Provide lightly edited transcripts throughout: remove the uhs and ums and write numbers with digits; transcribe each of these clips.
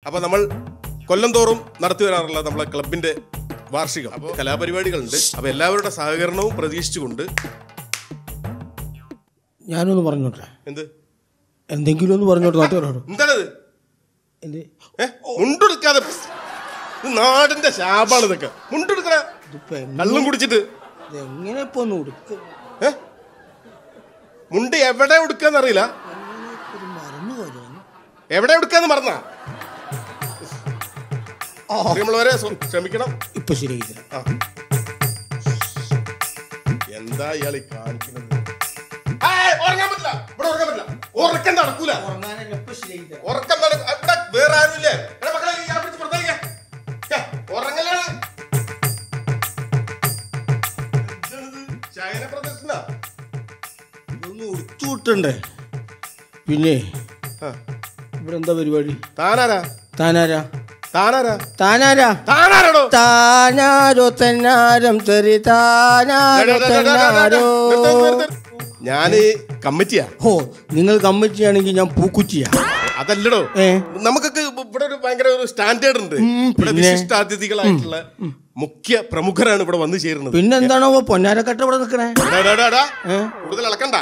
അപ്പോൾ നമ്മൾ കൊല്ലം തോറും നടത്തി വരാറുള്ള നമ്മളെ ക്ലബിന്റെ വാർഷികം. അപ്പോൾ കലാപരിപാടികളുണ്ട്. അപ്പോൾ എല്ലാവരുടെ സഹകരണവും പ്രതീക്ഷിച്ചുകൊണ്ട് ഞാനൊന്ന് പറഞ്ഞോട്ടെ. എന്ത് എന്തെങ്കിലും ഒന്ന് പറഞ്ഞോട്ടെ നാട്ടുകാരോട്. എന്താണത്? മുണ്ടെടുക്കാതെ നാടിന്റെ ശാപാണ് ഇതൊക്കെ. മുണ്ടെടുക്കണ കള്ളും കുടിച്ചിട്ട് എങ്ങനെ ഇപ്പൊ ഒന്ന് ഉടുക്കും? മുണ്ട് എവിടെ ഉടുക്കാന്ന് അറിയില്ല. എവിടെ ഉടുക്കാന്ന് മറന്നാ വരെ ക്ഷമിക്കണം. ഇപ്പൊ ശരിയായി. എന്താ ഇയാളി കാണിക്കുന്നത്? ഉറങ്ങാൻ പറ്റില്ല, ഇവിടെ ഉറങ്ങാൻ പറ്റില്ല. ഉറക്കം നടക്കൂല. ഉറക്കം ഇവിടെ വേറെ ആരുമില്ലേ? ഉറങ്ങലാണ്. ശയന പ്രദർശന ഇതൊന്ന് ഉടുത്തുവിട്ടണ്ടേ. പിന്നെ ഇവിടെ എന്താ പരിപാടി? താനാരാ? താനാരാ? താനാരാ? താനാരാ? താനാരാടോ? താനാരോ തന്നാരം തെറി താനാരോ തന്നാരോ. ഞാന് കമ്മിറ്റിയാ. ഓ, നിങ്ങൾ കമ്മിറ്റിയാണെങ്കിൽ ഞാൻ പൂക്കുറ്റിയാ. അതല്ലടോ, നമുക്കൊക്കെ ഇവിടെ ഒരു ഭയങ്കര ഒരു സ്റ്റാൻഡേർഡ് ഉണ്ട്. ഇവിടെ വിശിഷ്ടാതിഥികളായിട്ടുള്ള മുഖ്യ പ്രമുഖരാണ് ഇവിടെ വന്നു ചേരുന്നത്. പിന്നെന്താണോ പൊന്നാരക്കട്ട ഇവിടെ നിൽക്കണേ? കൂടുതൽ ഇളക്കണ്ട.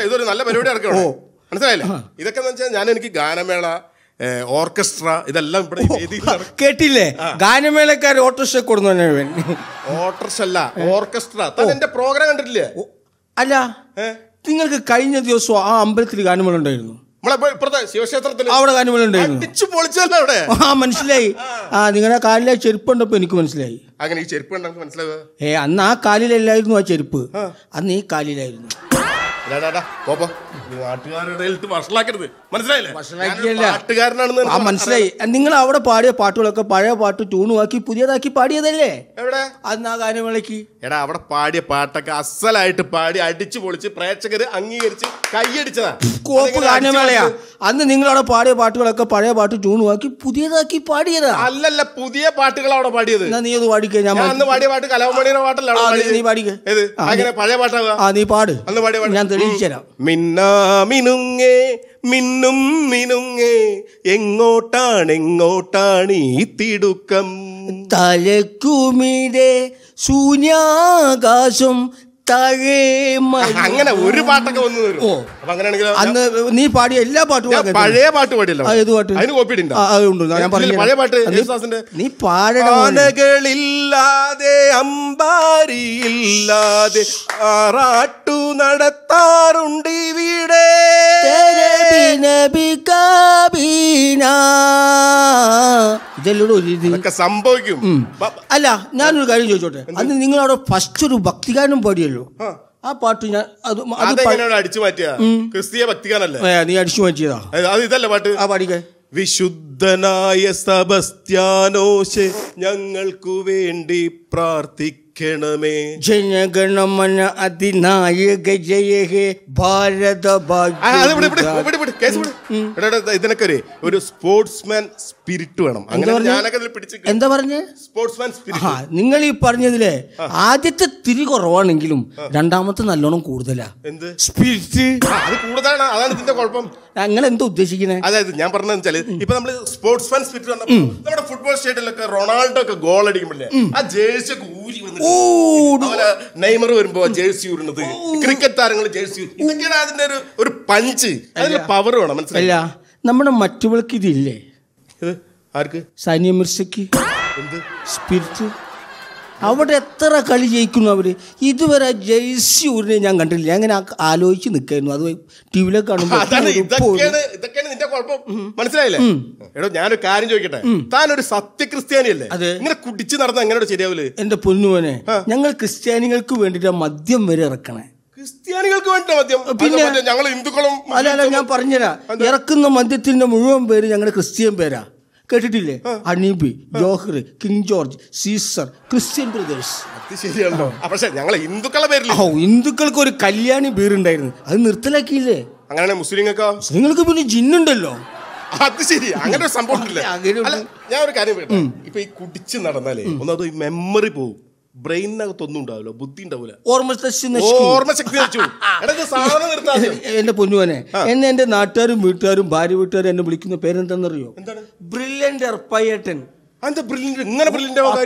ഇതൊരു നല്ല പരിപാടി ഇറക്കണോ? മനസ്സിലായില്ലേ? ഇതൊക്കെ വെച്ചാൽ ഞാൻ എനിക്ക് ഗാനമേള, ഓർക്കസ്ട്ര, ഇതെല്ലാം ഇവിടെ കേട്ടില്ലേ? ഗാനമേളക്കാർ ഓട്ടോറിക്ഷ കൊടുന്നു. ഓട്ടോറിക്ഷ അല്ല, ഓർക്കസ്ട്ര. എന്റെ പ്രോഗ്രാം കണ്ടിട്ടില്ലേ? അല്ല, നിങ്ങൾക്ക് കഴിഞ്ഞ ദിവസം ആ അമ്പലത്തിൽ ഗാനമേള ഉണ്ടായിരുന്നു. ശിവക്ഷേത്രത്തിൽ അവിടെ ഗാനമേള ഉണ്ടായിരുന്നു. അവിടെ മനസ്സിലായി. നിങ്ങളുടെ കാലിലെ ചെരുപ്പുണ്ടപ്പോ എനിക്ക് മനസ്സിലായി. അങ്ങനെ ഈ ചെരുപ്പ് കണ്ടപ്പോൾ മനസ്സിലാവുക? അന്ന് ആ കാലിലല്ലായിരുന്നു ആ ചെരുപ്പ്, അന്ന് ഈ കാലിലായിരുന്നു. മനസ്സിലായി. നിങ്ങൾ അവിടെ പാടിയ പാട്ടുകളൊക്കെ പഴയ പാട്ട് ട്യൂണുമാക്കി പുതിയതാക്കി പാടിയതല്ലേ? എവിടെ? അന്ന് ആ ഗാനമേളയ്ക്ക്. എടാ, അവിടെ പാടിയ പാട്ടൊക്കെ അസലായിട്ട് പാടി അടിച്ചു പൊളിച്ച് പ്രേക്ഷകര് അംഗീകരിച്ച് കൈയടിച്ചതാ. കോപ്പ് ഗാനമേളയാ. അന്ന് നിങ്ങളവിടെ പാടിയ പാട്ടുകളൊക്കെ പഴയ പാട്ട് ട്യൂണുമാക്കി പുതിയതാക്കി പാടിയതാ. അല്ലല്ല, പുതിയ പാട്ടുകൾ അവിടെ പാടിയത്. നീ അത് പാടിക്കേ. ഞാൻ അന്ന് പാടിയ പാട്ട് കലാമണിയുടെ പാട്ടല്ല. നീ പാടിക്കേ. പഴയ പാട്ടാ. നീ പാട്. അന്ന് പാടിയ പാട്ട് ഞാൻ തെളിയിച്ചുതരാം. മിന്നാമിനുങ്ങേ മിന്നും മിനുങ്ങേ, എങ്ങോട്ടാണ് ഈ തിടുക്കം? തലക്കുമിടെ ശൂന്യാകാശം താഴെ. അങ്ങനെ ഒരു പാട്ടൊക്കെ വന്നു വരും. അങ്ങനെയാണെങ്കിൽ അന്ന് നീ പാടിയ എല്ലാ പാട്ടും പഴയ പാട്ട് പാടിയല്ലോ. ഏത് പാട്ട്? അതിന് കോപ്പി ഉണ്ട്. ഞാൻ പറഞ്ഞു പഴയ പാട്ട് നീ പാടണം. ആനകളില്ലാതെ അമ്പാരിയില്ലാതെ ആറാട്ടു നടത്താറുണ്ട് ഇവിടെ. ഇതൊക്കെ സംഭവിക്കും. അല്ല, ഞാനൊരു കാര്യം ചോദിച്ചോട്ടെ. അന്ന് നിങ്ങളവിടെ ഫസ്റ്റ് ഒരു ഭക്തിഗാനം പാടിയല്ലോ. ആ പാട്ട് ഞാൻ അടിച്ചു മാറ്റിയ ക്രിസ്തീയ ഭക്തിഗാനല്ലേ? നീ അടിച്ചു മാറ്റിയതാ. അത് ഇതല്ലേ പാട്ട്? ആ പാടിക്കേ. വിശുദ്ധനായ സെബസ്ത്യാനോസേ, ഞങ്ങൾക്കു വേണ്ടി പ്രാർത്ഥിക്കണമേ. ജനഗണമന അതിനായക ജയ ഹേ ഭാരത ഇതിനൊക്കെ ഒരു സ്പോർട്സ്മാൻ സ്പിരിറ്റ് വേണം. എന്താ പറഞ്ഞേ? Sportsman spirit. നിങ്ങൾ ഈ പറഞ്ഞതിലെ ആദ്യത്തെ തിരി കുറവാണെങ്കിലും രണ്ടാമത്തെ നല്ലോണം കൂടുതലാ. എന്ത് സ്പിരിറ്റ്? അത് കൂടുതലാണ്. അതാണ് ഇതിന്റെ കുഴപ്പം. നിങ്ങൾ എന്താ ഉദ്ദേശിക്കണേ? അതായത് ഞാൻ പറഞ്ഞതെന്ന് വെച്ചാല്, ഇപ്പൊ നമ്മള് സ്പോർട്സ്മാൻ സ്പിരിറ്റ് നമ്മുടെ ഫുട്ബോൾ സ്റ്റേഡിലൊക്കെ റൊണാൾഡോ ഒക്കെ ഗോൾ അടിക്കുമ്പോഴേ ആ ജേഴ്സി ഒക്കെ ഊരി വന്നിട്ട്, നെയ്മർ വരുമ്പോ ജേഴ്സി ഊരുന്നത്, ക്രിക്കറ്റ് താരങ്ങൾ ജേഴ്സി, ഇതൊക്കെയാണ് അതിന്റെ ഒരു പഞ്ച്, അതിന്റെ പവർ വേണം. മനസ്സിലായില്ല? നമ്മുടെ മറ്റുള്ളവർക്ക് ഇതില്ലേ? ആർക്ക്? സാനിയ മിർസയ്ക്ക്. എന്ത് സ്പിരിറ്റ്? അവിടെ എത്ര കളി ജയിക്കുന്നു അവര്. ഇതുവരെ ജേഴ്സി ഊരിനെ ഞാൻ കണ്ടില്ല. ഞാൻ അങ്ങനെ ആലോചിച്ച് നിൽക്കായിരുന്നു. അത് ടി വിയിലൊക്കെ കാണുമ്പോൾ. ഇതൊക്കെയാണ് നിന്റെ കുഴപ്പം. മനസ്സിലായില്ലേ? എടോ, ഞാനൊരു കാര്യം ചോദിക്കട്ടെ. താനൊരു സത്യക്രിസ്ത്യാനിയല്ലേ? ഇങ്ങനെ കുടിച്ച് നടന്ന എങ്ങനെ ശരിയാവില്ലേ? എന്റെ പൊന്നുവനെ, ഞങ്ങൾ ക്രിസ്ത്യാനികൾക്ക് വേണ്ടിട്ട് മദ്യം വരെ ഇറക്കണേ. ക്രിസ്ത്യാനികൾക്ക് വേണ്ട മദ്യം? പിന്നെ ഞങ്ങൾ ഹിന്ദുക്കളും. അല്ല, ഞാൻ പറഞ്ഞുതരാം. ഇറക്കുന്ന മദ്യത്തിന്റെ മുഴുവൻ പേര് ഞങ്ങളുടെ ക്രിസ്ത്യൻ പേരാ. കേട്ടിട്ടില്ലേ? അനീബി, ജോഹർ, king George, Caesar, Christian brothers. അത് ശരിയാണല്ലോ. പക്ഷെ ഞങ്ങളെ ഹിന്ദുക്കളെ പേരിൽ ഹിന്ദുക്കൾക്ക് ഒരു കല്യാണി പേരുണ്ടായിരുന്നു. അത് നിർത്തലാക്കിയില്ലേ? അങ്ങനെ മുസ്ലിങ്ങൾക്ക് പിന്നെ ജിന്നുണ്ടല്ലോ. അത് ശരി, അങ്ങനെ ഒരു സംഭവം ഇല്ല. ഞാൻ ഒരു കാര്യം പറയട്ടെ. ഇപ്പൊ ഈ കുടിച്ച് നടന്നാലേ ഒന്നത് മെമ്മറി പോവും, ബ്രെയിനകത്തൊന്നും ഉണ്ടാവില്ല, ബുദ്ധി ഉണ്ടാവില്ല, ഓർമ്മശക്തി വെച്ചു. എന്റെ പൊന്നുവനെ, എന്നെ എന്റെ നാട്ടുകാരും വീട്ടുകാരും ഭാര്യ വീട്ടുകാരും എന്നെ വിളിക്കുന്ന പേരെന്താണെന്നറിയോ? ബ്രില്യന്റ് എർപ്പയേട്ടൻ.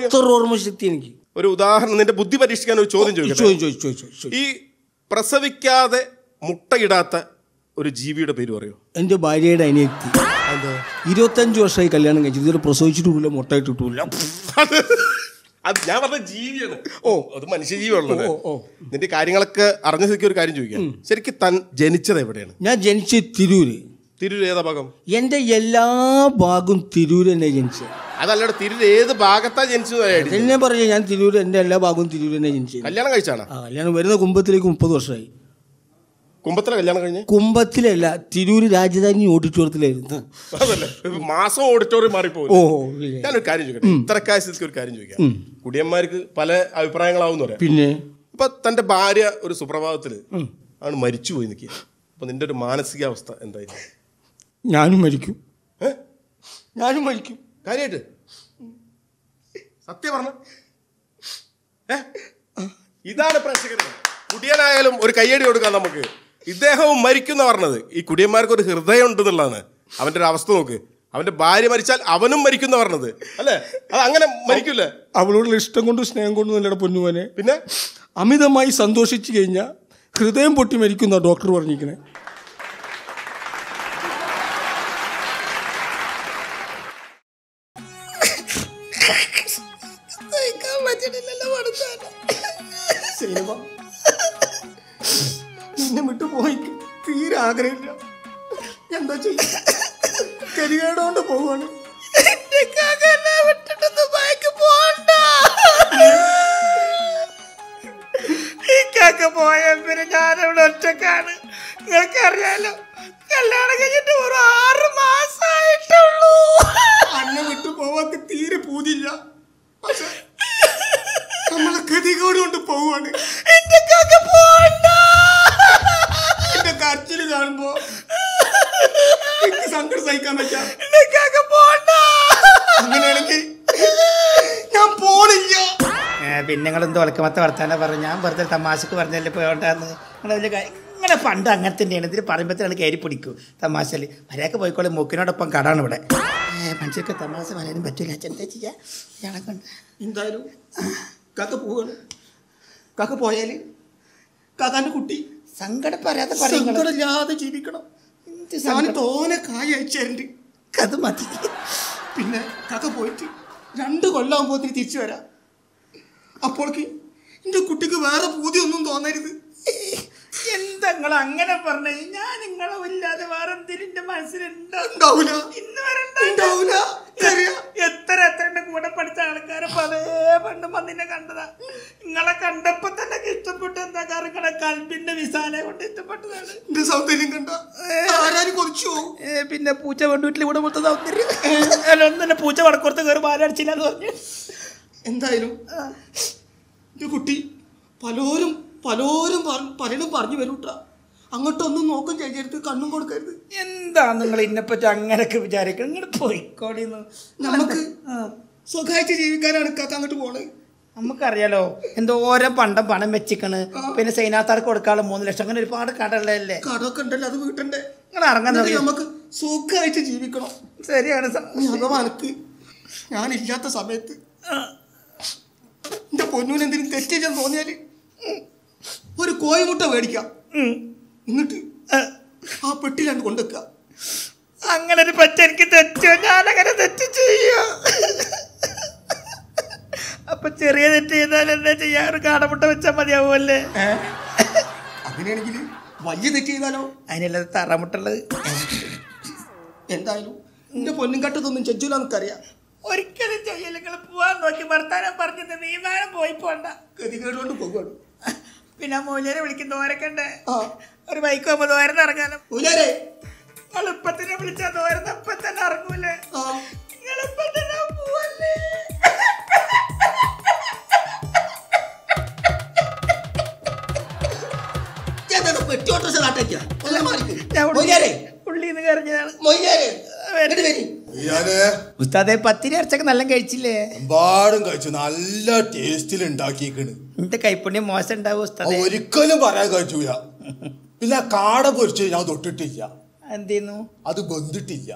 അത്ര ഓർമ്മശക്തി എനിക്ക്. ഒരു ഉദാഹരണം, നിന്റെ ബുദ്ധി പരീക്ഷിക്കാൻ ഒരു ചോദ്യം ചോദിച്ചു. ഈ പ്രസവിക്കാതെ മുട്ടയിടാത്ത ഒരു ജീവിയുടെ പേര് പറയോ? എന്റെ ഭാര്യയുടെ അനിയത്തി. 25 വർഷമായി കല്യാണം കഴിച്ചു, ഇതുവരെ പ്രസവിച്ചിട്ടില്ല, മുട്ടയിട്ടിട്ടില്ല. അത് ഞാൻ പറഞ്ഞ ജീവിയാണ്. അത് മനുഷ്യജീവിയാണല്ലോ. നിന്റെ കാര്യങ്ങളൊക്കെ അറിഞ്ഞ സ്ഥിതിക്ക് ഒരു കാര്യം ചോദിക്കാം. ശരിക്കും താൻ ജനിച്ചത് എവിടെയാണ്? ഞാൻ ജനിച്ചത് തിരൂര്. തിരൂർ ഏതാ ഭാഗം? എന്റെ എല്ലാ ഭാഗവും തിരൂര് തന്നെ ജനിച്ചത്. അതല്ലടെ, തിരൂർ ഏത് ഭാഗത്താ ജനിച്ചത്? എന്നെ പറയാ, ഞാൻ തിരൂര്, എന്റെ എല്ലാ ഭാഗവും തിരൂര് തന്നെ ജനിച്ചത്. കല്യാണം കഴിച്ചാണ്? കല്യാണം വരുന്ന കുമ്പത്തിലേക്ക് 30 വർഷമായി. കുമ്പത്തിലെ കല്യാണം കഴിഞ്ഞ? കുമ്പത്തിലല്ല, തിരൂര് രാജധാനി ഓഡിറ്റോറിയത്തിലായിരുന്നു. അതല്ലേ, മാസം ഓഡിറ്റോറിയം മാറിപ്പോയി. ഞാനൊരു കാര്യം ചോദിക്കട്ടെ, ഇത്രക്കായ സ്ഥിതിക്ക് ഒരു കാര്യം ചോദിക്കാം. കുടിയന്മാർക്ക് പല അഭിപ്രായങ്ങളാവും പറയാം. പിന്നെ ഇപ്പൊ തന്റെ ഭാര്യ ഒരു സുപ്രഭാതത്തില് ആണ് മരിച്ചുപോയി നിൽക്കുക. അപ്പൊ നിന്റെ ഒരു മാനസികാവസ്ഥ എന്തായിരുന്നു? ഞാനും മരിക്കും. കാര്യമായിട്ട് സത്യം പറഞ്ഞ ഇതാണ് പ്രേക്ഷകർ. കുടിയനായാലും ഒരു കയ്യടി കൊടുക്കാം നമുക്ക്. ഇദ്ദേഹവും മരിക്കുന്ന പറഞ്ഞത് ഈ കുടിയന്മാർക്ക് ഒരു ഹൃദയം ഉണ്ടെന്നുള്ളതാണ്. അവന്റെ ഒരു അവസ്ഥ നോക്ക്. അവന്റെ ഭാര്യ മരിച്ചാൽ അവനും മരിക്കുന്ന പറഞ്ഞത് അല്ലേ? അത് അങ്ങനെ മരിക്കില്ല. അവളോടുള്ള ഇഷ്ടം കൊണ്ടും സ്നേഹം കൊണ്ടും നല്ലട പൊന്നുവനെ. പിന്നെ അമിതമായി സന്തോഷിച്ചു കഴിഞ്ഞാൽ ഹൃദയം പൊട്ടി മരിക്കുന്ന ഡോക്ടർ പറഞ്ഞിരിക്കണേ. നിന്നെ വിട്ടു പോയി തീരെ ആഗ്രഹമില്ല. എന്താ ചെയ്യ, കരികേടോണ്ട് പോവാണ്. പോയ പിന്നെ ഞാനവിടെ ഒറ്റക്കാണ്. നിങ്ങൾക്കറിയാലോ, കല്യാണം കഴിഞ്ഞിട്ട് ഒരു 6 മാസമായിട്ടുള്ളൂ. അന്നെ വിട്ടു പോവാക്ക് തീരെ പൂതില്ല. പക്ഷെ നമ്മളെ ഗതികോട് കൊണ്ട് പോവാണ്. എന്റെ കാക്ക പോണ്ട. എന്റെ കരച്ചില് കാണുമ്പോ എനിക്ക് സങ്കടം സഹിക്കാൻ പറ്റാ. എന്റെ കാക്ക പോണ്ട. അങ്ങനെയാണെങ്കിൽ ഞാൻ പോണില്ല. പിന്നെ നിങ്ങൾ എന്തോ വളക്കമത്ത വർത്താനം പറഞ്ഞു. ഞാൻ വെറുതെ തമാശക്ക് പറഞ്ഞല്ലേ പോയോണ്ടാന്ന്. നിങ്ങൾ വലിയ ഇങ്ങനെ പണ്ട് അങ്ങനെ തന്നെയാണ്. ഇതിൽ പറയുമ്പോഴത്തേക്കാണ് കയറി പിടിക്കും തമാശയിൽ. മര്യാദക്ക് പോയിക്കോളെ, മൂക്കിനോടൊപ്പം കടാണ് ഇവിടെ. മനുഷ്യർക്ക് തമാശ പറയാനും പറ്റില്ല. എന്താ ചെയ്യാ, ഇയാളെ കൊണ്ട് എന്തായാലും കാക്ക പോവാണ്. കാക്ക പോയാല് കാക്കാന്റെ കുട്ടി സങ്കടം പറയാതെ സങ്കടമില്ലാതെ ജീവിക്കണം. ഞാൻ തോനെ കായ് അയച്ചുതരണ്ട്. അത് മതി. പിന്നെ കാക്ക പോയിട്ട് 2 കൊല്ലാകുമ്പോഴത്തേക്ക് തിരിച്ചു വരാം. അപ്പോഴേക്ക് എൻ്റെ കുട്ടിക്ക് വേറെ പൂതിയൊന്നും തോന്നരുത്. എന്താ നിങ്ങൾ അങ്ങനെ പറഞ്ഞ? ഞാൻ നിങ്ങളെ ഇല്ലാതെ വേറെ എന്തിനും എന്റെ മനസ്സിലുണ്ടാവൂല. ഇന്ന് വരെ എത്ര എന്റെ കൂടെ പഠിച്ച ആൾക്കാരെ പല പണ്ട് വന്നിനെ കണ്ടതാ. നിങ്ങളെ കണ്ടപ്പോ തന്നെ ഇഷ്ടപ്പെട്ടു. എന്താ കാരണം, നിങ്ങളെ കൽബിന്റെ വിശാല കൊണ്ട് ഇഷ്ടപ്പെട്ടതാണ്. എന്റെ സൗന്ദര്യം കണ്ട ആരാരും കൊതിച്ചു. പിന്നെ പൂച്ച വീട്ടിൽ ഇവിടെ കൊടുത്ത സൗന്ദര്യം ഒന്നെ പൂച്ച വടക്കുറത്ത് കയറി പാലടിച്ചില്ല എന്ന് പറഞ്ഞു. എന്തായാലും എൻ്റെ കുട്ടി പലരും പറഞ്ഞു വരൂട്ടാ. അങ്ങോട്ടൊന്നും നോക്കും ചെയ്യരുത്, കണ്ണും കൊടുക്കരുത്. എന്താ നിങ്ങൾ ഇതിനെപ്പറ്റി അങ്ങനെയൊക്കെ വിചാരിക്കണം? നിങ്ങൾ പോയിക്കോടിന്ന്. നമുക്ക് സ്വകാര്യ ജീവിക്കാനാണ് കാക്ക അങ്ങോട്ട് പോണത്. നമുക്കറിയാലോ എന്തോരം പണം വെച്ചിക്കണ്. പിന്നെ സൈനാത്താർക്ക് കൊടുക്കാനുള്ള 3 ലക്ഷം, അങ്ങനെ ഒരുപാട് കടകളല്ലേ. കടമൊക്കെ ഉണ്ടല്ലോ, അത് വീട്ടണ്ടേ. നിങ്ങൾ ഇറങ്ങാൻ നമുക്ക് സുഖമായിട്ട് ജീവിക്കണം. ശരിയാണ്. ഭഗവാനക്ക് ഞാനില്ലാത്ത സമയത്ത് എന്റെ പൊന്നൂന് എന്തെങ്കിലും തെറ്റില്ലെന്ന് തോന്നിയാല് ഒരു കോഴിമുട്ട മേടിക്കാം, എന്നിട്ട് ആ പെട്ടിലാണ് കൊണ്ടുവെക്കുക. അങ്ങനെ ഒരു പറ്റ എനിക്ക് തെറ്റോ? ഞാനങ്ങനെ തെറ്റ് ചെയ്യോ? അപ്പൊ ചെറിയ തെറ്റ് ചെയ്താൽ എന്താ ചെയ്യാ? ഒരു കാടമുട്ട വെച്ചാൽ മതിയാവുമല്ലേ? അങ്ങനെയാണെങ്കിൽ വലിയ തെറ്റ് ചെയ്താലോ? അതിനല്ലത് തറമുട്ടുള്ളത്. എന്തായാലും എന്റെ പൊന്നും കട്ടതൊന്നും ചെജൂല നമുക്കറിയാം. ഒരിക്കലും ചെയ്യല്ല. നിങ്ങൾ പോവാൻ നോക്കി വർത്താനം പറഞ്ഞത് വിമാനം പോയി പോണ്ട. ഗതികേടുകൊണ്ട് പോകുവാണ്. പിന്നെ മൂല്യരെ വിളിക്കും ദോരക്കണ്ടേ? ഒരു ബൈക്ക് പോകുമ്പോ ദോരന്ന് ഇറങ്ങാനും. നിങ്ങൾ ഇപ്പൊ തന്നെ വിളിച്ചാ ദോരന്ന് ഇപ്പൊ തന്നെ ഇറങ്ങൂലേ? നിങ്ങൾ ഇപ്പൊ തന്നെ പോവല്ലേ? ഉള്ളിന്ന് കരഞ്ഞതാണ്. ഉസ്താദെ പത്തിരി ഇറച്ചൊക്കെ നല്ല കഴിച്ചില്ലേ? എമ്പാടും കഴിച്ചു, നല്ല ടേസ്റ്റിൽ ഉണ്ടാക്കിയേക്കണ്. എന്റെ കൈപ്പുണ്യം മോശം ഉണ്ടാവും ഉസ്താദെ? ഒരിക്കലും പറയാൻ കഴിച്ചൂല. പിന്നെ കാട പൊരിച്ച് ഞാൻ തൊട്ടിട്ടില്ല. എന്തേന്നു? അത് ബന്ധിട്ടില്ല.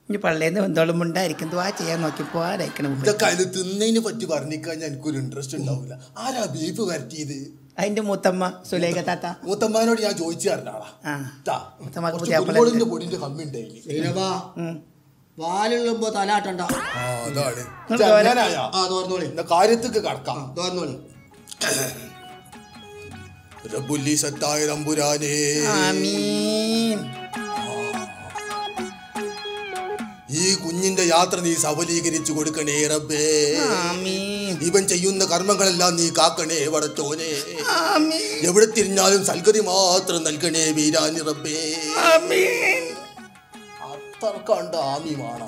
ഇനി പള്ളിന്ന് ബന്ധോളം ഉണ്ടായിരിക്കും. ആ ചെയ്യാൻ നോക്കിയപ്പോ ആരായിരിക്കണം? ഇതൊക്കെ അതിൽ തിന്നതിനെ പറ്റി പറഞ്ഞിക്കഴിഞ്ഞാൽ എനിക്കൊരു ഇൻട്രസ്റ്റ് ഉണ്ടാവില്ല. ആരാ ബീഫ് വരട്ടിയത്? അതിന്റെ മൂത്തമ്മ സുലേഖ താത്ത. മൂത്തമ്മാനോട് ഞാൻ ചോദിച്ചു തരണാളാ. പൊടിന്റെ കമ്മി ഉണ്ടായില്ലേ? വാലുള്ളുമ്പോ തലാട്ടണ്ട. അതാണ് കാര്യത്തേക്ക് കടക്കാം. റബ്ബുല്ലി സത്തായ തമ്പുരാനേ, ഈ കുഞ്ഞിന്റെ യാത്ര നീ സഫലീകരിച്ചു കൊടുക്കണേ റബ്ബേ. ഇവൻ ചെയ്യുന്ന കർമ്മങ്ങളെല്ലാം നീ കാക്കണേ പടച്ചോനെ. എവിടെ തിരിഞ്ഞാലും സൽഗതി മാത്രം നൽകണേ വീരാനി റബ്ബേ. അത്രക്കണ്ട ആമി വേണം.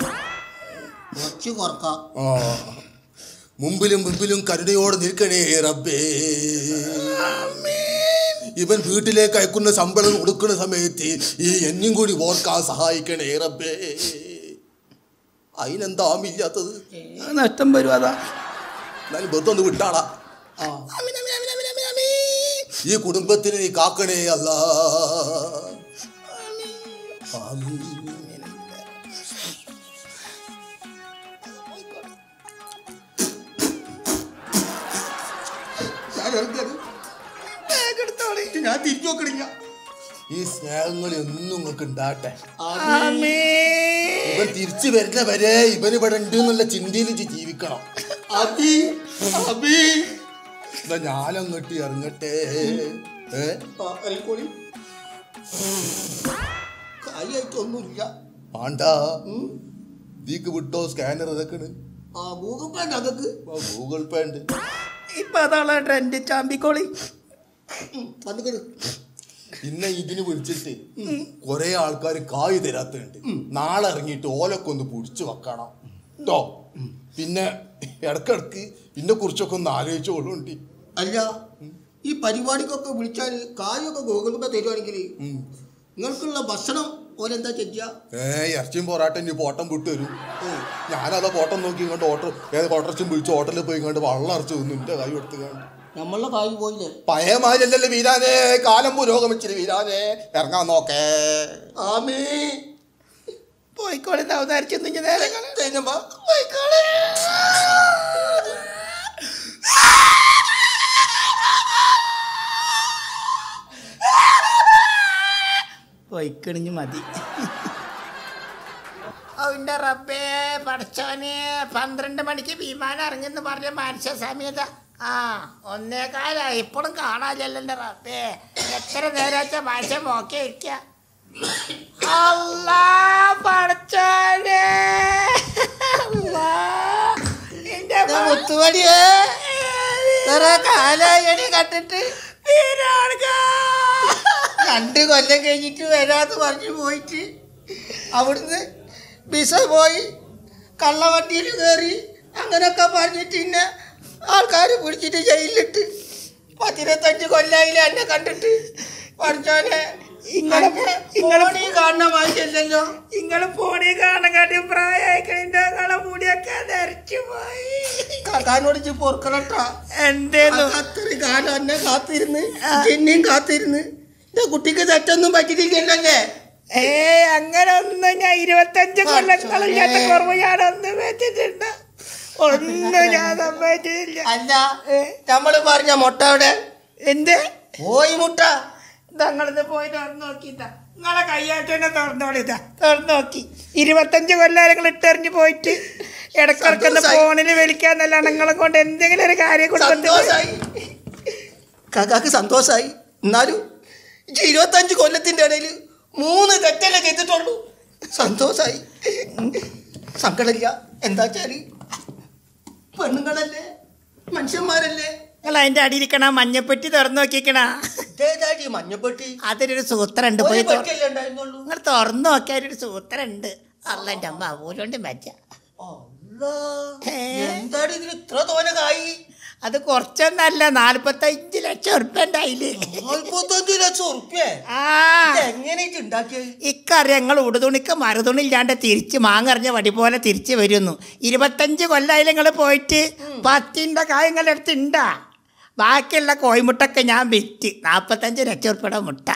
മുമ്പിലും മുമ്പിലും കരുണയോടെ നിൽക്കണേ റബ്ബേ. ഇവൻ വീട്ടിലേക്ക് അയക്കുന്ന ശമ്പളം കൊടുക്കുന്ന സമയത്ത് ഈ എന്നും കൂടി ഓർക്കാൻ സഹായിക്കണേ റബ്ബേ. അതിനെന്താ ആമില്ലാത്തത്? നഷ്ടം വരും. അതാ എന്നാലും വെറുതെ ഒന്ന് വിട്ടാളാ. ഈ കുടുംബത്തിന് നീ കാക്കണേ അല്ലാ. ഞാൻ തിരിച്ചു നോക്കണില്ല. ഈ സ്നേഹങ്ങൾ എന്നും നിങ്ങൾക്ക് ഉണ്ടാട്ടെ. ഇവൻ തിരിച്ചു വരുന്ന വരെ ഇവൻ ഇവിടെ ഉണ്ട് എന്നുള്ള ചിന്തയിൽ ജീവിക്കണം. എന്നാ ഞാനങ്ങോട്ട് ഇറങ്ങട്ടെ. കാര്യമായിട്ടൊന്നുമില്ല. വേണ്ട, നീക്ക് വിട്ടോ സ്കാനർ ഇതൊക്കെ. ഗൂഗിൾ പേ ഉണ്ട്. അതൊക്കെ ഗൂഗിൾ പേ ഉണ്ട്. ഇപ്പൊ അതാണ് ട്രെൻഡ്. ചാമ്പിക്കോളി പിന്നെ ഇതിന് വിളിച്ചിട്ട് കൊറേ ആൾക്കാർ കായ് തരാത്തുണ്ട്. നാളെ ഇറങ്ങിയിട്ട് ഓലൊക്കെ ഒന്ന് പൊടിച്ചു വെക്കണം കേട്ടോ. പിന്നെ ഇടക്കിടക്ക് ഇതിനെ കുറിച്ചൊക്കെ ഒന്ന് ആലോചിച്ചോളുണ്ട്. അല്ല, ഈ പരിപാടിക്കൊക്കെ വിളിച്ചാൽ കാര്യമൊക്കെ ഗൂഗിൾ പേ തരുവാണെങ്കിൽ നിങ്ങൾക്കുള്ള ഭക്ഷണം ഓരെന്താ ചെയ്യാ? ഇറച്ചിയും പൊറാട്ടം ഇനി പോട്ടം വിട്ട് വരും. ഞാനതാ പോട്ടം നോക്കി ഇങ്ങോട്ട് ഓട്ടർച്ചും വിളിച്ച് ഹോട്ടലിൽ പോയി ഇങ്ങോട്ട് വെള്ളം അരച്ചു തന്നു. എന്റെ കൈ എടുത്ത് കണ്ട് നമ്മളുടെ കായ് പോയില്ലേ? പഴയമാരല്ലേ വീരാനെ, കാലം പുരോഗമിച്ചില്ല വീരാനെ. ഇറങ്ങാൻ നോക്കേ. ആമേ പോയിക്കോളെ. അവതാരിച്ചു നേരെ പോയിക്കണിഞ്ഞ് മതി. അവന്റെ റബ്ബേ പഠിച്ചവന് 12 മണിക്ക് വിമാനം ഇറങ്ങുന്നു പറഞ്ഞ മനുഷ്യ സമയത 1:15 ഇപ്പോഴും കാണാനില്ലല്ലോ എന്റെ റബ്ബേ. എത്ര നേരത്തെ മനുഷ്യൻ നോക്കി ഇരിക്ക. അല്ലാ പഠിച്ചവനെ, മുത്തുവടിയേ കാലായി കണ്ടിട്ട് 2 കൊല്ലം കഴിഞ്ഞിട്ട് വരാന്ന് പറഞ്ഞു പോയിട്ട് അവിടുന്ന് വിസ പോയി കള്ളവണ്ടിയിൽ കയറി അങ്ങനെയൊക്കെ പറഞ്ഞിട്ട് ഇന്നെ ആൾക്കാർ പിടിച്ചിട്ട് ജയിലിലിട്ട് 15 കൊല്ലായില്ല എന്നെ കണ്ടിട്ട്. പഠിച്ചോനെ ഫോണി കാണുന്ന മാറ്റല്ലോ. നിങ്ങള് ഫോണി കാണാൻ കാട്ടി പ്രായമായിക്കളിന്റെ മുടിയൊക്കെ ധരിച്ചു പോയി. കാക്കാനോട് പൊറുക്കണട്ടാ. എന്തേലും അത്രയും കാലം എന്നെ കാത്തിരുന്ന് എന്നെയും കാത്തിരുന്ന്. എന്റെ കുട്ടിക്ക് തെറ്റൊന്നും പറ്റിയിട്ടില്ലല്ലേ? അങ്ങനെ ഒന്നും ഞാൻ 25 കൊല്ലങ്ങളില്ലാത്ത കുറവ് ഞാനൊന്നും വെച്ചിട്ടുണ്ട്. ഒന്നും ഞാൻ സംഭവിച്ചില്ല. അല്ല, നമ്മള് പറഞ്ഞ മുട്ട അവിടെ എന്ത് പോയി മുട്ട? ഞങ്ങളിത് പോയി തുറന്നു നോക്കിട്ടാ. നിങ്ങളെ കയ്യായിട്ട് തന്നെ തുറന്നോളിതാ. തുറന്നു നോക്കി 25 കൊല്ലം ഇട്ടെറിഞ്ഞ് പോയിട്ട് ഇടക്കിടക്കുന്ന ഫോണിൽ വിളിക്കാന്നല്ലാണ്ട് നിങ്ങളെ കൊണ്ട് എന്തെങ്കിലും ഒരു കാര്യം കൊടുത്തായി. കാക്കാക്ക് സന്തോഷായി. എന്നാലും 25 കൊല്ലത്തിന്റെ ഇടയിൽ 3 തെറ്റല്ലേ ചെയ്തിട്ടുള്ളൂ. സന്തോഷായി, സങ്കടമില്ല. എന്താ വെച്ചാല് പെണ്ണുങ്ങളല്ലേ, മനുഷ്യന്മാരല്ലേ. നിങ്ങൾ അതിന്റെ അടിയിരിക്കണ മഞ്ഞപ്പെട്ടി തുറന്നു നോക്കിക്കണ. മഞ്ഞപ്പെട്ടി അതിനൊരു സൂത്രണ്ട്. പോയി ഉണ്ടായിരുന്നുള്ളൂ. നിങ്ങൾ തുറന്നു നോക്കിയാൽ ഒരു സൂത്രണ്ട്. അല്ല എൻ്റെ അമ്മ ഊരുകൊണ്ട് പറ്റ. എന്താണ് ഇതിന് ഇത്ര തോനെ കായി? അത് കുറച്ചൊന്നല്ല 45 ലക്ഷം ഉറുപ്പ്യൻ്റെ അതില്. 45 ലക്ഷം ഉറുപ്പ്യ ആ എങ്ങനെയൊക്കെ ഉണ്ടാക്കിയത്? ഇക്കറിയാം ഞങ്ങൾ ഉടുതുണിക്ക് മറുതുണില്ലാണ്ട് തിരിച്ച് മാങ്ങറിഞ്ഞ വടി പോലെ തിരിച്ച് വരുന്നു. 25 കൊല്ലമായാലും നിങ്ങൾ പോയിട്ട് 10ൻ്റെ കായങ്ങളുടെ അടുത്ത് ഉണ്ടാ. ബാക്കിയുള്ള കോഴിമുട്ടൊക്കെ ഞാൻ വിറ്റ് 45 ലക്ഷം ഉറുപ്പ്യയുടെ മുട്ട.